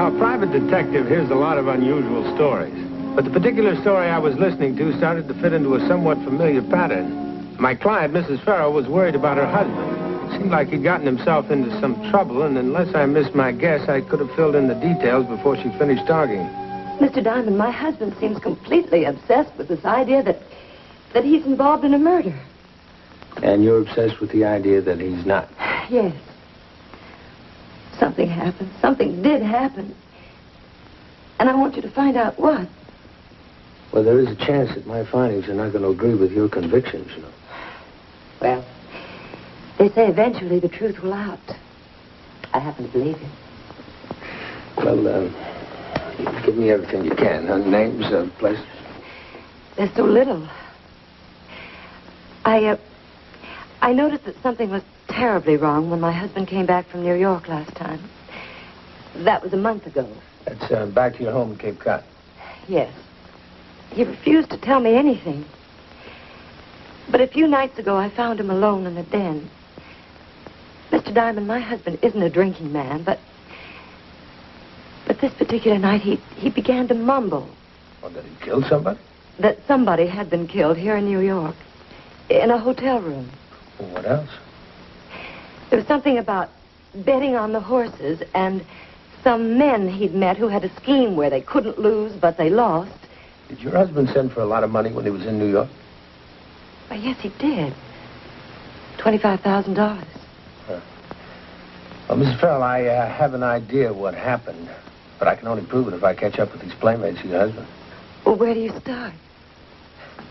Now, a private detective hears a lot of unusual stories. But the particular story I was listening to started to fit into a somewhat familiar pattern. My client, Mrs. Farrell, was worried about her husband. It seemed like he'd gotten himself into some trouble, and unless I missed my guess, I could have filled in the details before she finished talking. Mr. Diamond, my husband seems completely obsessed with this idea that he's involved in a murder. And you're obsessed with the idea that he's not? Yes. Something happened. Something did happen. And I want you to find out what. Well, there is a chance that my findings are not going to agree with your convictions, you know. Well, they say eventually the truth will out. I happen to believe you. Well, give me everything you can, huh? Names, places. There's so little. I noticed that something was terribly wrong when my husband came back from New York last time. That was a month ago. That's back to your home in Cape Cod. Yes. He refused to tell me anything. But a few nights ago, I found him alone in the den. Mr. Diamond, my husband isn't a drinking man, but this particular night, he began to mumble. Well, did he kill somebody? That somebody had been killed here in New York, in a hotel room. Well, what else? There was something about betting on the horses and some men he'd met who had a scheme where they couldn't lose, but they lost. Did your husband send for a lot of money when he was in New York? Why, yes, he did. $25,000. Huh. Well, Mrs. Farrell, I have an idea what happened, but I can only prove it if I catch up with these playmates of your husband. Well, where do you start?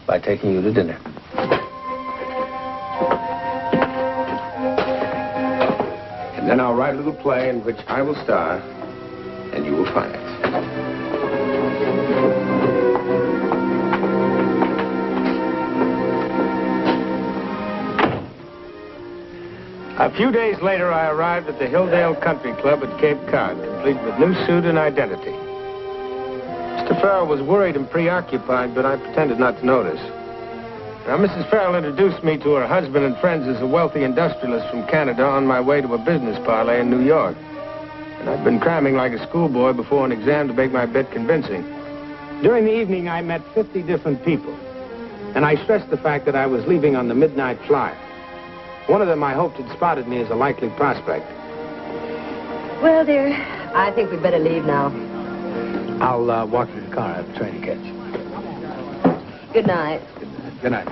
By taking you to dinner. And then I'll write a little play in which I will star, and you will find it. A few days later, I arrived at the Hilldale Country Club at Cape Cod, complete with new suit and identity. Mr. Farrell was worried and preoccupied, but I pretended not to notice. Now, Mrs. Farrell introduced me to her husband and friends as a wealthy industrialist from Canada on my way to a business parley in New York. And I'd been cramming like a schoolboy before an exam to make my bit convincing. During the evening, I met 50 different people, and I stressed the fact that I was leaving on the midnight flyer. One of them, I hoped, had spotted me as a likely prospect. Well, dear, I think we'd better leave now. I'll walk to the car. I have a train to catch. Good night. Good night.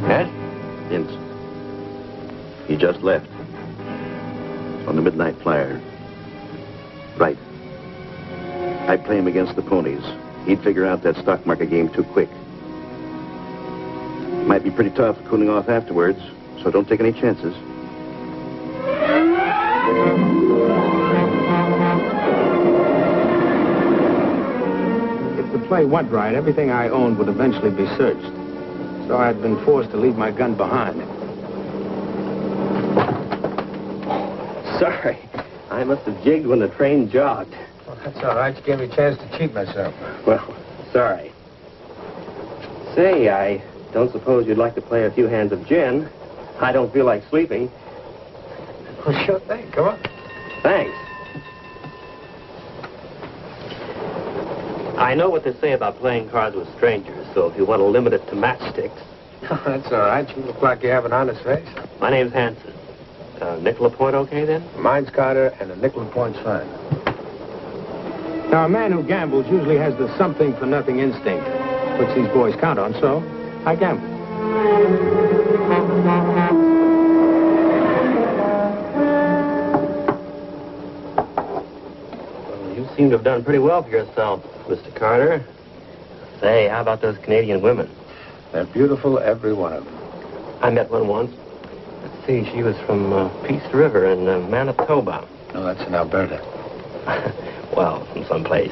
Yes? Vince. He just left. On the midnight flyer. Right. I'd play him against the ponies. He'd figure out that stock market game too quick. Might be pretty tough cooling off afterwards, so don't take any chances. If the play went right, everything I owned would eventually be searched. So I'd been forced to leave my gun behind. Sorry. I must have jigged when the train jogged. Well, that's all right. You gave me a chance to cheat myself. Well, sorry. Say, I don't suppose you'd like to play a few hands of gin. I don't feel like sleeping. Well, sure thing. Come on. Thanks. I know what they say about playing cards with strangers, so if you want to limit it to matchsticks. Oh, that's all right. You look like you have an honest face. My name's Hanson. Nickel a point okay, then? Mine's Carter, and a nickel a point's fine. Now, a man who gambles usually has the something-for-nothing instinct, which these boys count on, so I gamble. Well, you seem to have done pretty well for yourself, Mr. Carter. Say, how about those Canadian women? They're beautiful, every one of them. I met one once. Let's see, she was from Peace River in Manitoba. No, that's in Alberta. Well, from someplace.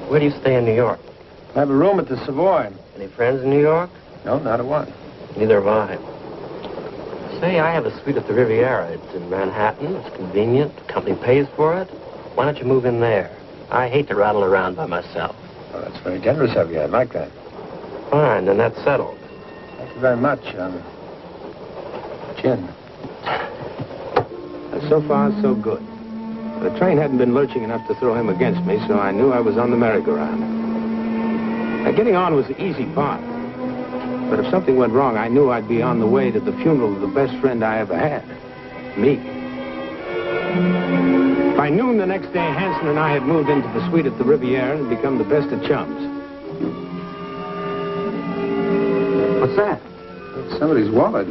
Where do you stay in New York? I have a room at the Savoy. Any friends in New York? No, not a one. Neither have I. Say, I have a suite at the Riviera. It's in Manhattan. It's convenient. The company pays for it. Why don't you move in there? I hate to rattle around by myself. Well, that's very generous of you. I like that. Fine, then that's settled. Thank you very much, Jim. So far, so good. The train hadn't been lurching enough to throw him against me, so I knew I was on the merry-go-round. Now, getting on was the easy part. But if something went wrong, I knew I'd be on the way to the funeral of the best friend I ever had. Me. By noon the next day, Hanson and I had moved into the suite at the Riviera and become the best of chums. What's that? It's somebody's wallet.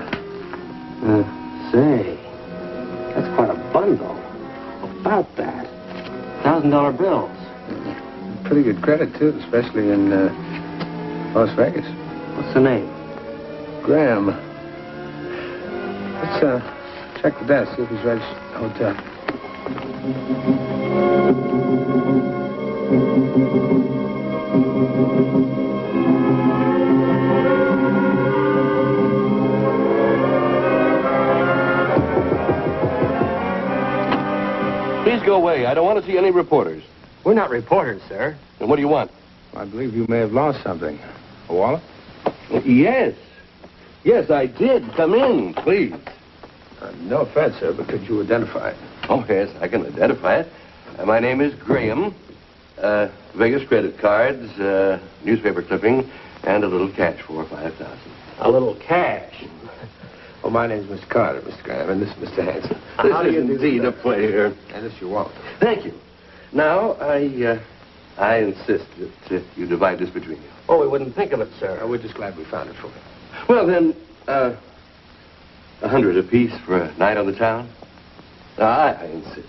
Say, that's quite a bundle. About that. $1,000 bills. Pretty good credit, too, especially in Las Vegas. What's the name? Graham. Let's check the desk, see if he's registered at the hotel. Please go away. I don't want to see any reporters. We're not reporters, sir. And what do you want? I believe you may have lost something. A wallet? Yes. Yes, I did. Come in, please. No offense, sir, but could you identify it? Oh, yes, I can identify it. My name is Graham. Vegas credit cards, newspaper clipping, and a little cash for $5,000. A little cash. Oh, my name's Mr. Carter, Mr. Graham, and this is Mr. Hanson. This is indeed a pleasure. And this is your wallet. Thank you. Now, I insist that you divide this between you. Oh, we wouldn't think of it, sir. We're just glad we found it for you. Well, then, $100 apiece for a night on the town? I insist.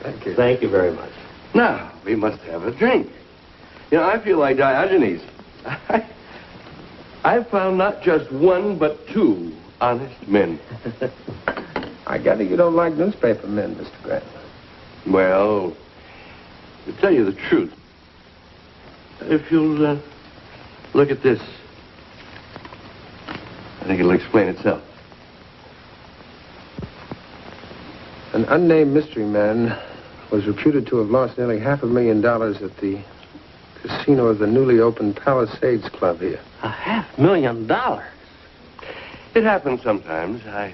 Thank you. Thank you very much. Now, we must have a drink. You know, I feel like Diogenes. I've found not just one, but two honest men. I gather you don't like newspaper men, Mr. Graham. Well, to tell you the truth, if you'll look at this, I think it'll explain itself. An unnamed mystery man was reputed to have lost nearly $500,000 at the casino of the newly opened Palisades Club here. $500,000? It happens sometimes. I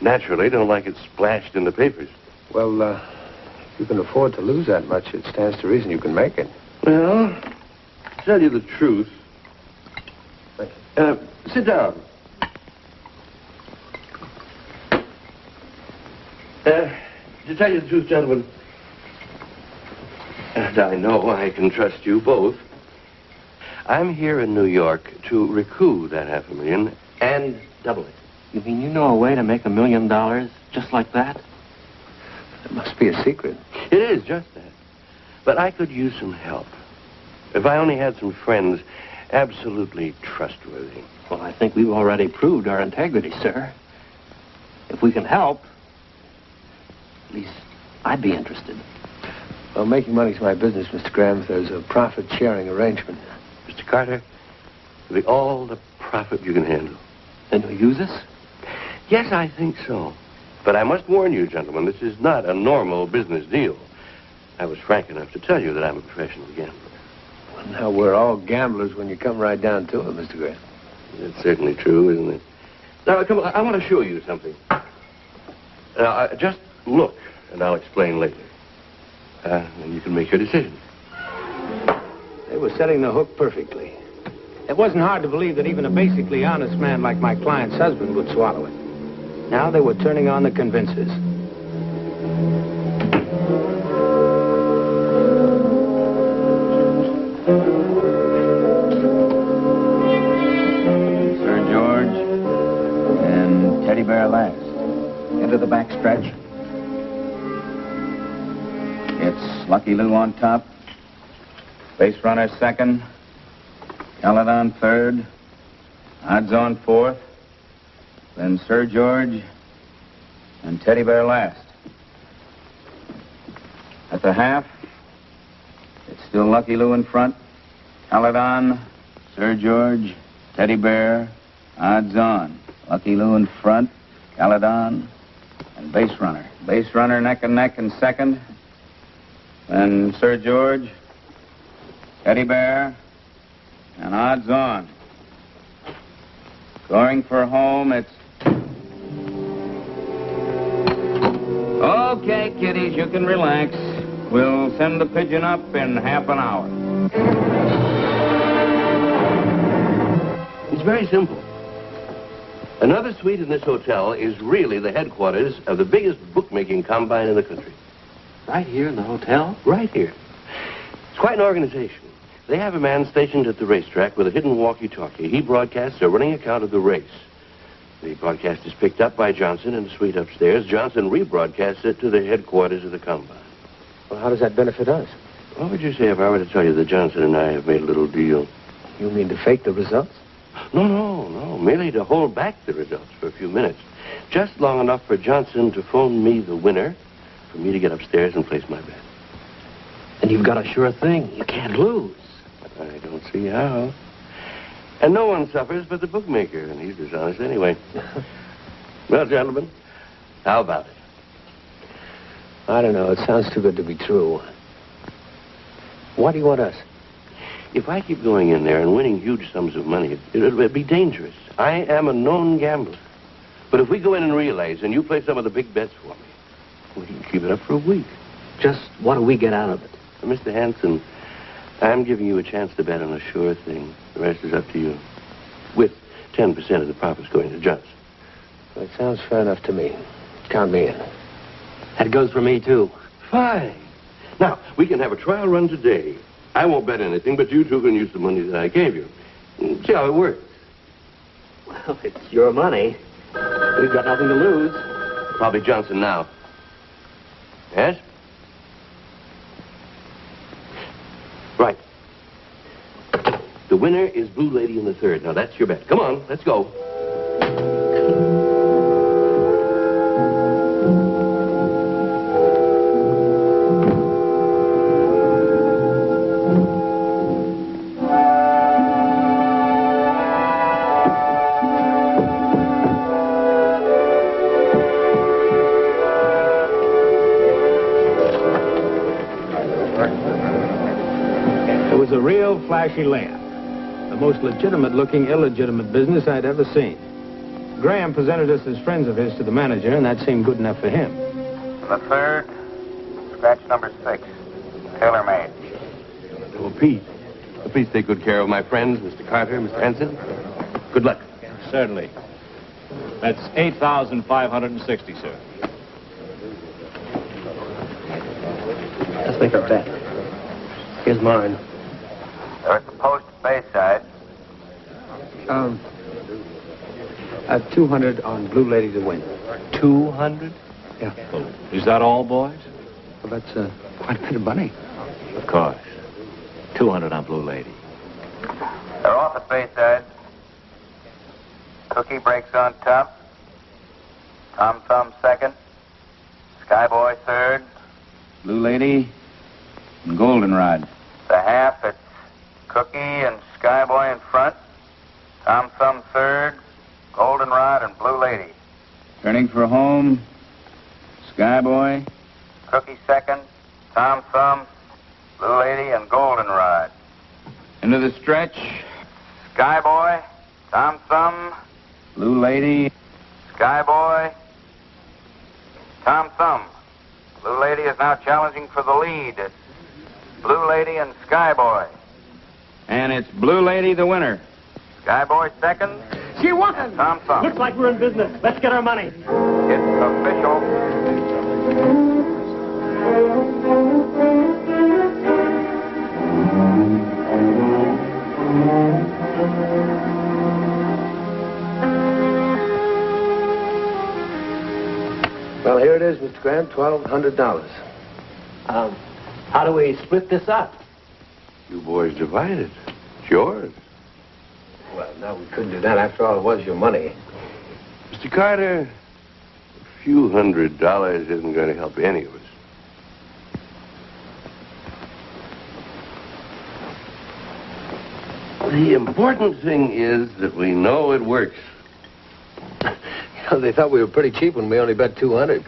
naturally don't like it splashed in the papers. Well, if you can afford to lose that much, it stands to reason you can make it. Well, to tell you the truth... Thank you. Sit down. To tell you the truth, gentlemen, and I know I can trust you both, I'm here in New York to recoup that $500,000 and double it. You mean you know a way to make $1 million just like that? It must be a secret. It is just that. But I could use some help. If I only had some friends absolutely trustworthy. Well, I think we've already proved our integrity, sir. If we can help, at least I'd be interested. Well, making money's my business, Mr. Graham, if there's a profit-sharing arrangement. Mr. Carter, it'll be all the profit you can handle. Then you'll use us? Yes, I think so. But I must warn you, gentlemen, this is not a normal business deal. I was frank enough to tell you that I'm a professional gambler. Well, now, we're all gamblers when you come right down to it, Mr. Graham. It's certainly true, isn't it? Now, come on, I want to show you something. Just look, and I'll explain later. And you can make your decision. They were setting the hook perfectly. It wasn't hard to believe that even a basically honest man like my client's husband would swallow it. Now they were turning on the convincers. Sir George and Teddy Bear last. Into the back stretch. It's Lucky Lou on top. Base runner second. Caledon third. Odds on fourth. Then Sir George and Teddy Bear last. At the half, it's still Lucky Lou in front. Caledon, Sir George, Teddy Bear, odds on. Lucky Lou in front, Caledon, and base runner. Base runner neck and neck in second. Then Sir George, Teddy Bear, and odds on. Scoring for home, it's... Okay, kiddies, you can relax. We'll send the pigeon up in half an hour. It's very simple. Another suite in this hotel is really the headquarters of the biggest bookmaking combine in the country. Right here in the hotel? Right here. It's quite an organization. They have a man stationed at the racetrack with a hidden walkie-talkie. He broadcasts a running account of the race. The broadcast is picked up by Johnson in the suite upstairs. Johnson rebroadcasts it to the headquarters of the combine. Well, how does that benefit us? What would you say if I were to tell you that Johnson and I have made a little deal? You mean to fake the results? No. Merely to hold back the results for a few minutes. Just long enough for Johnson to phone me the winner, for me to get upstairs and place my bet. And you've got a sure thing. You can't lose. I don't see how. And no one suffers but the bookmaker, and he's dishonest anyway. Well, gentlemen, how about it? I don't know. It sounds too good to be true. Why do you want us? If I keep going in there and winning huge sums of money, it'll be dangerous. I am a known gambler. But if we go in and realize, and you play some of the big bets for me, we can keep it up for a week. Just what do we get out of it? Mr. Hanson, I'm giving you a chance to bet on a sure thing. The rest is up to you. With 10% of the profits going to Johnson. Well, it sounds fair enough to me. Count me in. That goes for me, too. Fine. Now, we can have a trial run today. I won't bet anything, but you two can use the money that I gave you. See how it works. Well, it's your money. We've got nothing to lose. Probably Johnson now. Yes? Right. The winner is Blue Lady in the third. Now, that's your bet. Come on, let's go. It was a real flashy layup. The most legitimate-looking, illegitimate business I'd ever seen. Graham presented us as friends of his to the manager, and that seemed good enough for him. The third, scratch number 6, tailor-made. Well, Pete, please take good care of my friends, Mr. Carter, Mr. Hanson. Good luck. Certainly. That's 8,560, sir. Let's make a bet. Here's mine. They're at the post Bayside. 200 on Blue Lady to win. 200? Yeah. Well, is that all, boys? Well, that's quite a bit of money. Of course. 200 on Blue Lady. They're off at Bayside. Cookie breaks on top. Tom Thumb second. Skyboy third. Blue Lady and Goldenrod. The half, it's Cookie and Skyboy in front. Tom Thumb third. Goldenrod and Blue Lady. Turning for home, Skyboy. Cookie second. Tom Thumb, Blue Lady, and Goldenrod. Into the stretch, Skyboy, Tom Thumb, Blue Lady, Skyboy, Tom Thumb. Blue Lady is now challenging for the lead. It's Blue Lady and Skyboy. And it's Blue Lady the winner. Skyboy second. She won! And Tom Thumb. Looks like we're in business. Let's get our money. It's official. Well, here it is, Mr. Graham, $1,200. How do we split this up? You boys divide it. It's yours. Well, no, we couldn't do that. After all, it was your money. Mr. Carter, a few $100 isn't going to help any of us. The important thing is that we know it works. They thought we were pretty cheap when we only bet 200.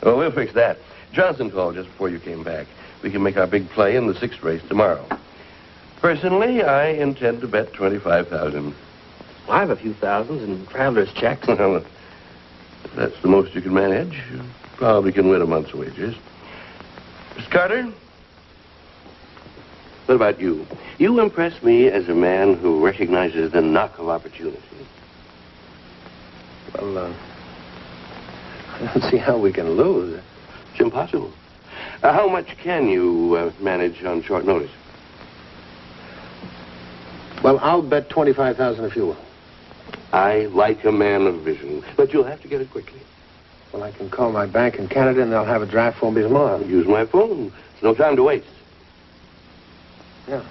Well, we'll fix that. Johnson called just before you came back. We can make our big play in the 6th race tomorrow. Personally, I intend to bet $25,000. I have a few thousands in traveler's checks. Well, if that's the most you can manage, you probably can win a month's wages. Miss Carter? What about you? You impress me as a man who recognizes the knock of opportunity. Well, I don't see how we can lose. It's impossible. How much can you manage on short notice? Well, I'll bet $25,000 if you will. I like a man of vision, but you'll have to get it quickly. Well, I can call my bank in Canada, and they'll have a draft for me tomorrow. Use my phone. There's no time to waste. Yeah.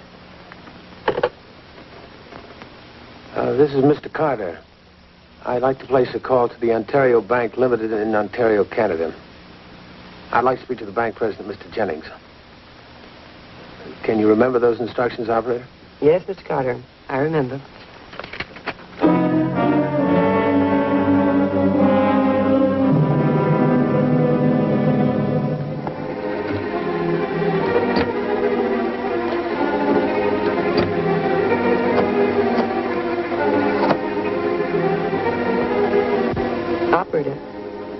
This is Mr. Carter. I'd like to place a call to the Ontario Bank Limited in Ontario, Canada. I'd like to speak to the bank president, Mr. Jennings. Can you remember those instructions, operator? Yes, Mr. Carter. I remember. Operator,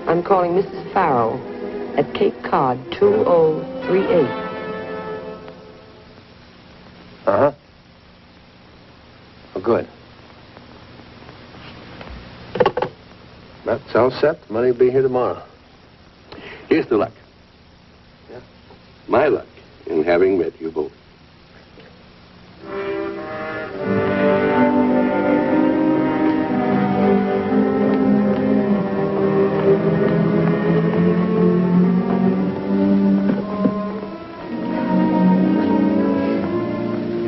I'm calling Mrs. Farrell at Cape Cod 2038. Uh-huh. Oh, good. That's all set. The money will be here tomorrow. Here's the luck. Yeah? My luck in having met you both.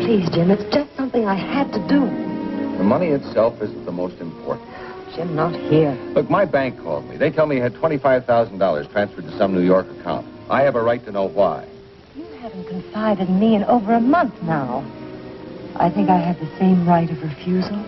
Please, Jim, it's just something I had to do. The money itself isn't the most important. Jim, not here. Look, my bank called me. They tell me you had $25,000 transferred to some New York account. I have a right to know why. You haven't confided in me in over a month now. I think I have the same right of refusal.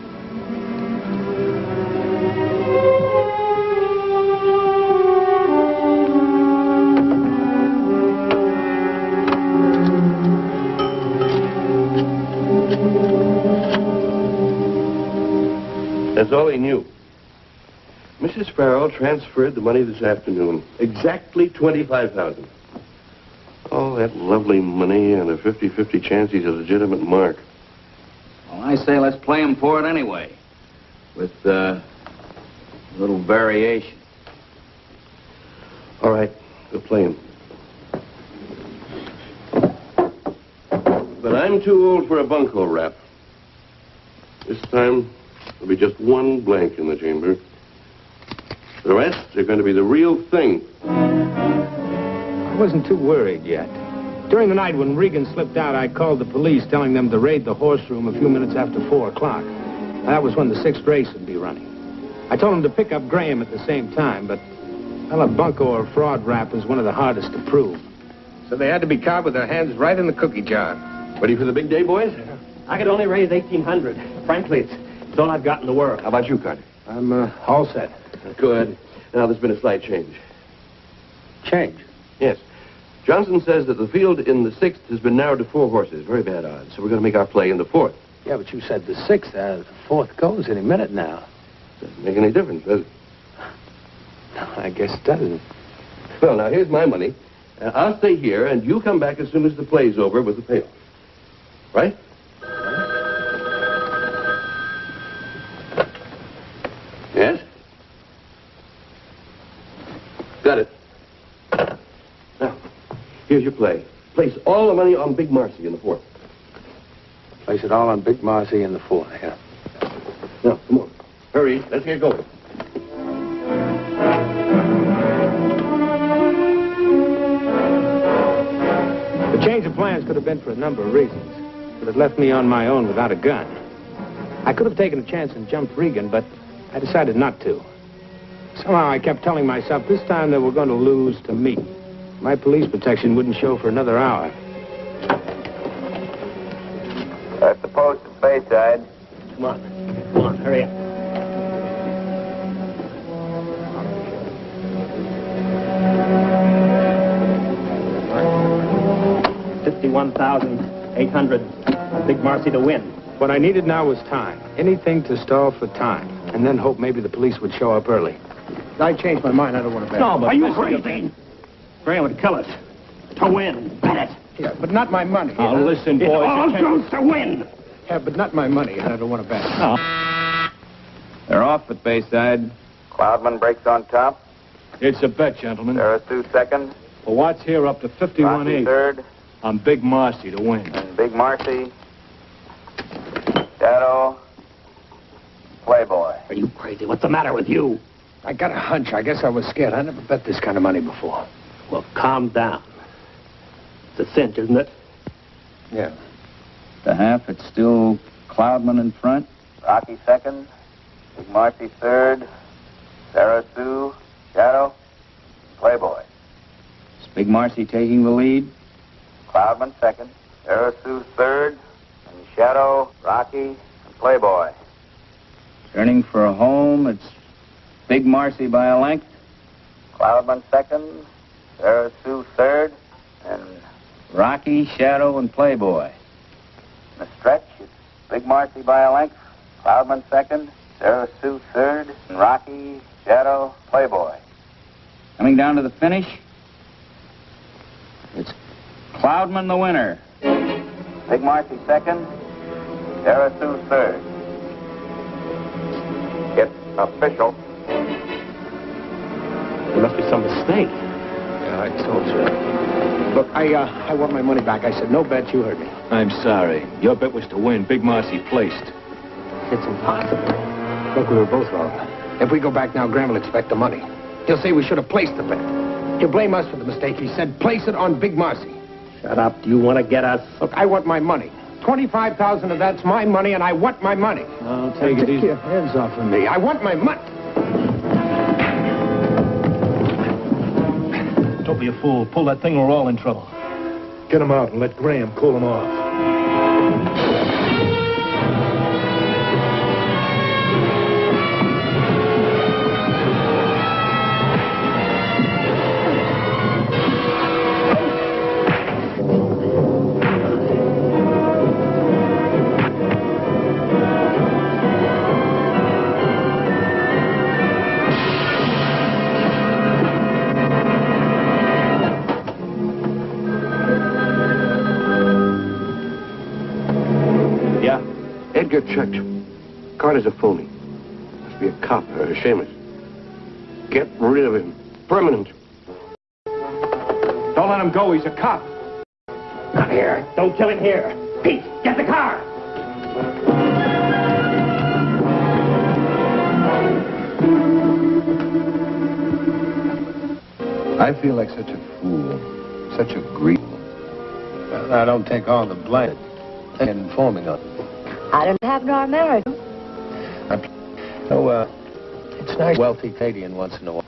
That's all he knew. Mrs. Farrell transferred the money this afternoon. Exactly $25,000. All that lovely money and a 50-50 chance he's a legitimate mark. Well, I say let's play him for it anyway. With a little variation. All right, we'll play him. But I'm too old for a bunco rap. This time, there'll be just one blank in the chamber. The rest are going to be the real thing. I wasn't too worried yet. During the night when Regan slipped out, I called the police telling them to raid the horse room a few minutes after 4 o'clock. That was when the 6th race would be running. I told them to pick up Graham at the same time, but, well, a bunco or fraud rap is one of the hardest to prove. So they had to be caught with their hands right in the cookie jar. Ready for the big day, boys? I could only raise $1,800. Frankly, it's all I've got in the world. How about you, Carter? I'm all set. Good. Now, there's been a slight change. Change? Yes. Johnson says that the field in the 6th has been narrowed to 4 horses. Very bad odds. So we're going to make our play in the 4th. Yeah, but you said the 6th. The 4th goes any minute now. Doesn't make any difference, does it? No, I guess it doesn't. Well, now, here's my money. I'll stay here, and you come back as soon as the play's over with the payoff. Right? Yes? Got it. Now, here's your play. Place all the money on Big Marcy in the 4th. Place it all on Big Marcy in the 4th, yeah. Now, come on. Hurry. Let's get going. The change of plans could have been for a number of reasons, but it left me on my own without a gun. I could have taken a chance and jumped Regan, but I decided not to. Somehow I kept telling myself this time they were going to lose to me. My police protection wouldn't show for another hour. That's the post at Bayside. Come on, hurry up. 51,800. Big Marcy to win. What I needed now was time. Anything to stall for time. And then hope maybe the police would show up early. I changed my mind. I don't want to bet. No, but... Are you crazy? Graham would kill us. To win. Bet it. Yeah, but not my money. Oh, listen, boys. It all goes to win. Yeah, but not my money. I don't want to bet. No. They're off at Bayside. Cloudman breaks on top. It's a bet, gentlemen. Sarah Sue second. For Watts here up to Rocky 51-8. third. On Big Marcy to win. And Big Marcy. Shadow. Playboy. Are you crazy? What's the matter with you? I got a hunch. I guess I was scared. I never bet this kind of money before. Well, calm down. It's a cinch, isn't it? Yeah. The half, it's still Cloudman in front. Rocky second. Big Marcy third. Sarah Sue. Shadow. Playboy. Is Big Marcy taking the lead? Cloudman second. Sarah Sue third. And Shadow, Rocky, and Playboy. Turning for a home, it's Big Marcy by a length. Cloudman second. Sarah Sue third. And Rocky, Shadow, and Playboy. in the stretch, it's Big Marcy by a length. Cloudman second. Sarah Sue third. And Rocky, Shadow, Playboy. Coming down to the finish, it's Cloudman the winner. Big Marcy second. Sarah Sue third. It's official. There must be some mistake. Yeah, I told you. Look, I want my money back. I said no bet. You heard me. I'm sorry. Your bet was to win. Big Marcy placed. It's impossible. Look, we were both wrong. If we go back now, Graham will expect the money. He'll say we should have placed the bet. He'll blame us for the mistake. He said place it on Big Marcy. Shut up. Do you want to get us? Look, I want my money. 25,000 of that's my money, and I want my money. I'll take it easy. Your hands off of me. I want my money. Don't be a fool. Pull that thing, we're all in trouble. Get him out and let Graham cool him off. Edgar checked. Carter's a phony. Must be a cop or a shamus. Get rid of him. Permanent. Don't let him go. He's a cop. Not here. Don't kill him here. Pete, get the car. I feel like such a fool, such a grief. Well, I don't take all the blame. And informing on. I don't have nor married. It's nice, wealthy Canadian once in a while.